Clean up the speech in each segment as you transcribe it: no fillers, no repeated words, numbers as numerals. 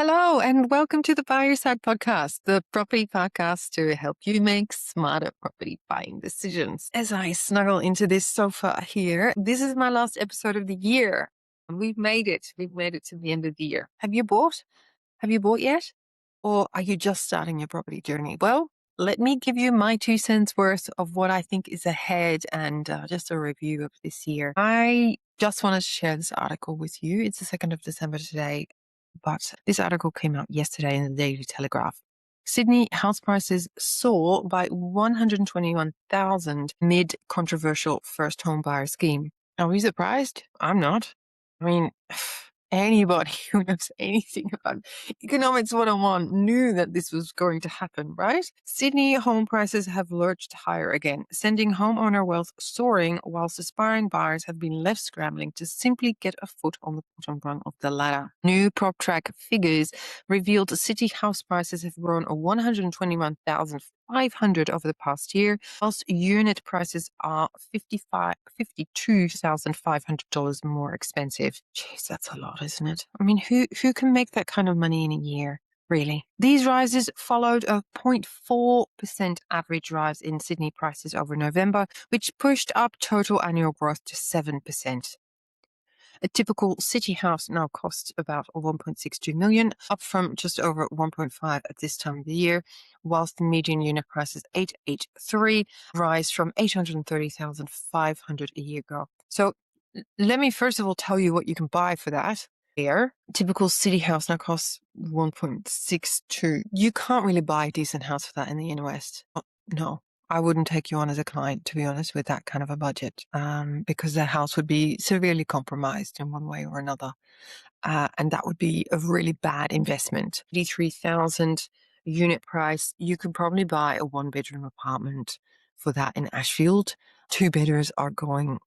Hello, and welcome to the Buy Your Side podcast, the property podcast to help you make smarter property buying decisions. As I snuggle into this sofa here, this is my last episode of the year. And we've made it. We've made it to the end of the year. Have you bought? Have you bought yet? Or are you just starting your property journey? Well, let me give you my 2 cents worth of what I think is ahead and just a review of this year. I just wanted to share this article with you. It's the 2nd of December today, but this article came out yesterday in the Daily Telegraph. Sydney house prices soar by 121,000 mid controversial first home buyer scheme. Are you surprised? I'm not. I mean, anybody who knows anything about economics 101 knew that this was going to happen, right? Sydney home prices have lurched higher again, sending homeowner wealth soaring, whilst aspiring buyers have been left scrambling to simply get a foot on the bottom rung of the ladder. New PropTrack figures revealed city house prices have grown 121,500 over the past year, whilst unit prices are $52,500 more expensive. Jeez, that's a lot, isn't it? I mean, who can make that kind of money in a year? Really. These rises followed a 0.4% average rise in Sydney prices over November, which pushed up total annual growth to 7%. A typical city house now costs about 1.62 million, up from just over 1.5 at this time of the year, whilst the median unit price is 883, rise from 830,500 a year ago. So let me first of all tell you what you can buy for that. Here, typical city house now costs 1.62. You can't really buy a decent house for that in the inner west. Oh, no. I wouldn't take you on as a client, to be honest, with that kind of a budget, because the house would be severely compromised in one way or another. And that would be a really bad investment. 83,000 unit price, you could probably buy a 1-bedroom apartment for that in Ashfield. 2-bedders are going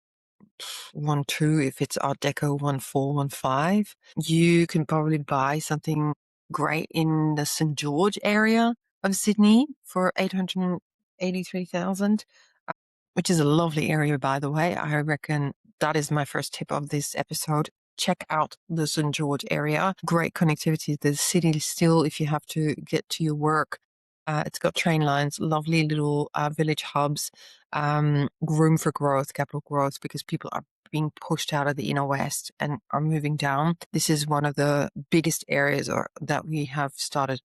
1.2 if it's Art Deco, 1.4, 1.5. You can probably buy something great in the St. George area of Sydney for 883,000, which is a lovely area, by the way. I reckon that is my first tip of this episode. Check out the St. George area. Great connectivity to the city still if you have to get to your work. It's got train lines, lovely little village hubs, room for growth, capital growth, because people are being pushed out of the inner west and are moving down. This is one of the biggest areas that we have started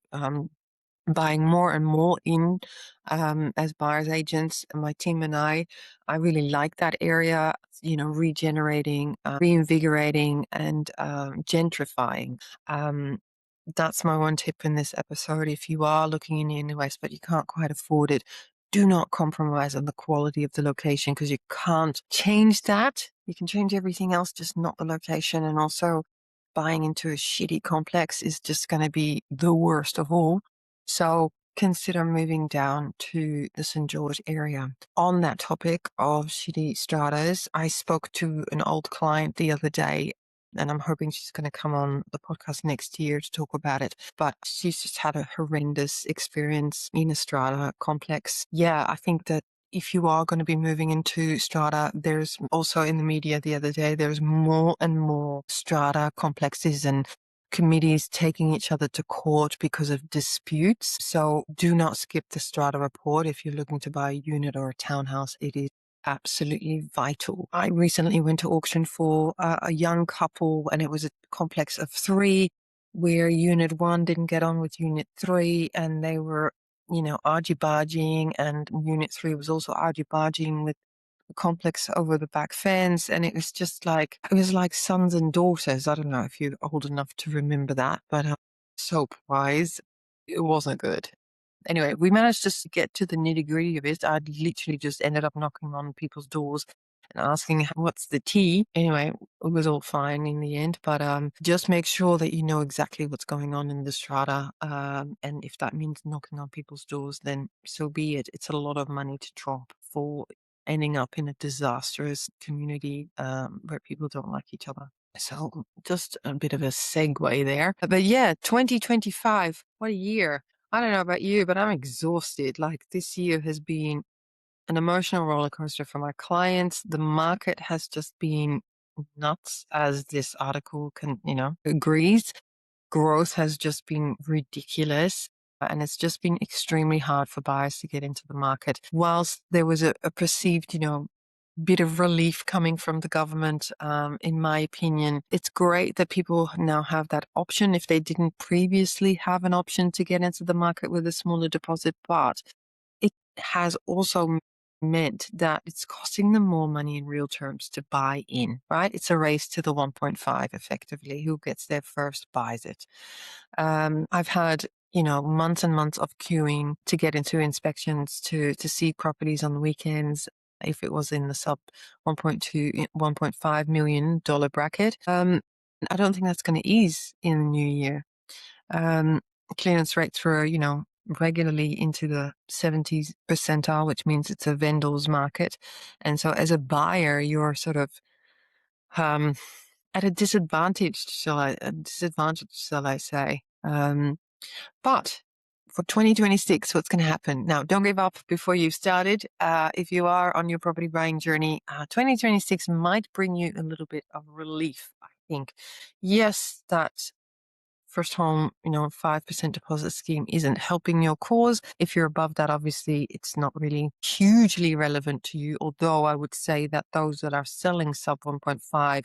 buying more and more in as buyers agents. My team and I really like that area, regenerating, reinvigorating, and gentrifying. That's my one tip in this episode. If you are looking in the inner west but you can't quite afford it, do not compromise on the quality of the location, because you can't change that. You can change everything else, just not the location. And also, buying into a shitty complex is just going to be the worst of all. So consider moving down to the St. George area. On that topic of shitty stratas, I spoke to an old client the other day, and I'm hoping she's going to come on the podcast next year to talk about it. But she's just had a horrendous experience in a strata complex. Yeah, I think that if you are going to be moving into strata, there's also in the media the other day, there's more and more strata complexes and committees taking each other to court because of disputes. So do not skip the strata report if you're looking to buy a unit or a townhouse. It is absolutely vital. I recently went to auction for a young couple, and it was a complex of 3 where unit 1 didn't get on with unit 3, and they were argy-bargying, and unit 3 was also argy-bargying with the complex over the back fence. And it was just like sons and daughters. I don't know if you're old enough to remember that, but soap-wise, it wasn't good. Anyway, we managed just to get to the nitty-gritty of it. I literally just ended up knocking on people's doors and asking what's the tea. Anyway, it was all fine in the end, but just make sure that you know exactly what's going on in the strata, and if that means knocking on people's doors, then so be it. It's a lot of money to drop for ending up in a disastrous community where people don't like each other. So just a bit of a segue there. But yeah, 2025, what a year. I don't know about you, but I'm exhausted. Like, this year has been an emotional roller coaster for my clients. The market has just been nuts, as this article agrees. growth has just been ridiculous. And it's just been extremely hard for buyers to get into the market. Whilst there was a perceived, bit of relief coming from the government, in my opinion, it's great that people now have that option if they didn't previously have an option to get into the market with a smaller deposit. But it has also meant that it's costing them more money in real terms to buy in, right? It's a race to the 1.5 effectively. Who gets there first buys it. I've had, months and months of queuing to get into inspections to see properties on the weekends if it was in the sub 1.2, $1.5 million bracket. I don't think that's going to ease in the new year. Clearance rates were, regularly into the 70s percentile, which means it's a vendor's market. And so as a buyer, you're sort of um, at a disadvantage, shall I say. But for 2026, what's going to happen? Now, don't give up before you've started. If you are on your property buying journey, 2026 might bring you a little bit of relief, I think. Yes, that first home, 5% deposit scheme isn't helping your cause. If you're above that, obviously, it's not really hugely relevant to you. Although I would say that those that are selling sub 1.5,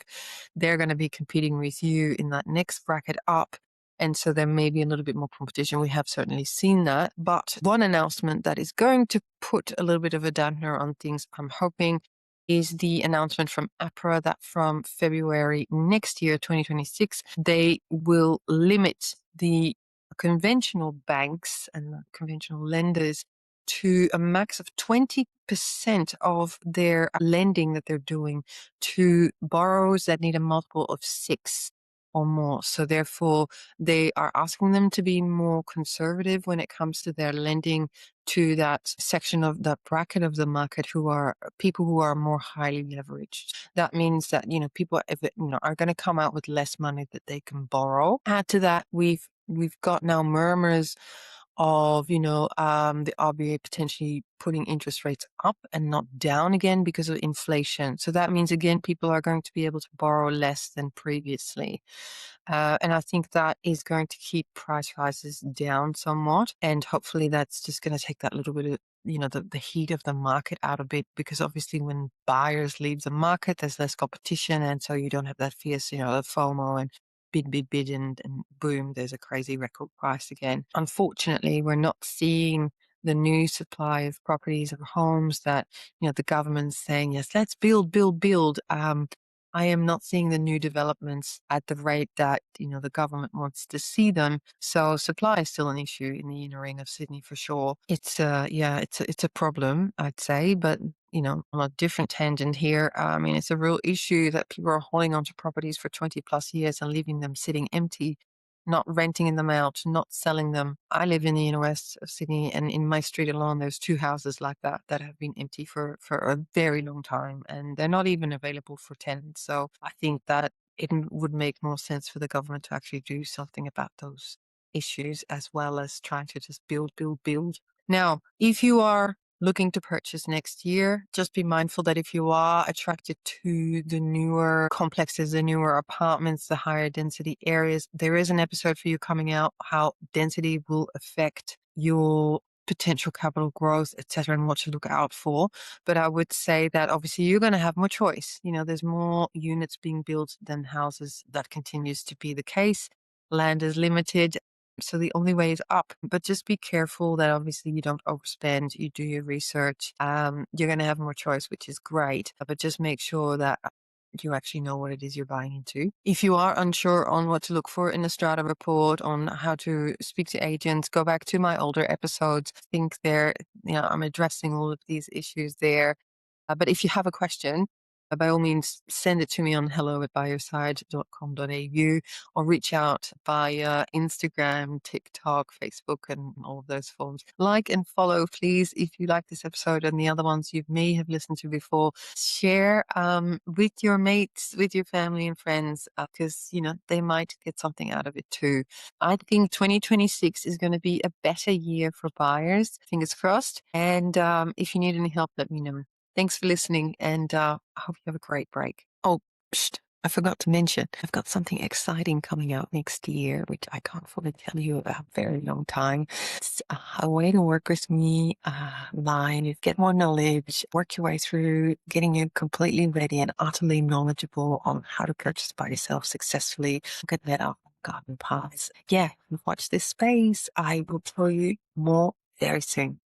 they're going to be competing with you in that next bracket up. And so there may be a little bit more competition. We have certainly seen that. But one announcement that is going to put a little bit of a dampener on things, I'm hoping, is the announcement from APRA that from February next year, 2026, they will limit the conventional banks and the conventional lenders to a max of 20% of their lending that they're doing to borrowers that need a multiple of 6 or more. So therefore, they are asking them to be more conservative when it comes to their lending to that section of that bracket of the market who are people who are more highly leveraged. That means that, people are going to come out with less money that they can borrow. Add to that, we've got now murmurs of, the RBA potentially putting interest rates up and not down again because of inflation. So that means, again, people are going to be able to borrow less than previously. And I think that is going to keep price rises down somewhat. And hopefully that's just going to take that little bit of, the heat of the market out a bit, because obviously when buyers leave the market, there's less competition. And so you don't have that fierce, the FOMO and bid, and boom, there's a crazy record price again. Unfortunately, we're not seeing the new supply of properties or homes that, the government's saying, yes, let's build, build, build. I am not seeing the new developments at the rate that, the government wants to see them. So supply is still an issue in the inner ring of Sydney for sure. It's it's a problem, I'd say, but on a different tangent here, I mean, it's a real issue that people are holding onto properties for 20 plus years and leaving them sitting empty, not renting them out, not selling them. I live in the inner west of Sydney, and in my street alone, there's 2 houses like that have been empty for a very long time, and they're not even available for tenants. So I think that it would make more sense for the government to actually do something about those issues, as well as trying to just build, build, build. Now, if you are looking to purchase next year, just be mindful that if you are attracted to the newer complexes, the newer apartments, the higher density areas, there is an episode for you coming out how density will affect your potential capital growth, etc., and what to look out for. But I would say that obviously you're going to have more choice. There's more units being built than houses. That continues to be the case. Land is limited. So the only way is up, but just be careful that obviously you don't overspend, you do your research. You're going to have more choice, which is great, but just make sure that you actually know what it is you're buying into. If you are unsure on what to look for in a strata report, on how to speak to agents, go back to my older episodes. I think I'm addressing all of these issues there. But if you have a question, by all means, send it to me on hello@buyourside.com.au or reach out via Instagram, TikTok, Facebook, and all of those forms. Like and follow, please, if you like this episode and the other ones you may have listened to before. Share with your mates, with your family and friends, because, they might get something out of it too. I think 2026 is going to be a better year for buyers. Fingers crossed. And if you need any help, let me know. Thanks for listening, and I hope you have a great break. Oh, psst, I forgot to mention, I've got something exciting coming out next year, which I can't fully tell you about a very long time. It's a way to work with me, live, get more knowledge, work your way through getting you completely ready and utterly knowledgeable on how to purchase by yourself successfully. Get that up garden paths. Yeah, watch this space. I will tell you more very soon.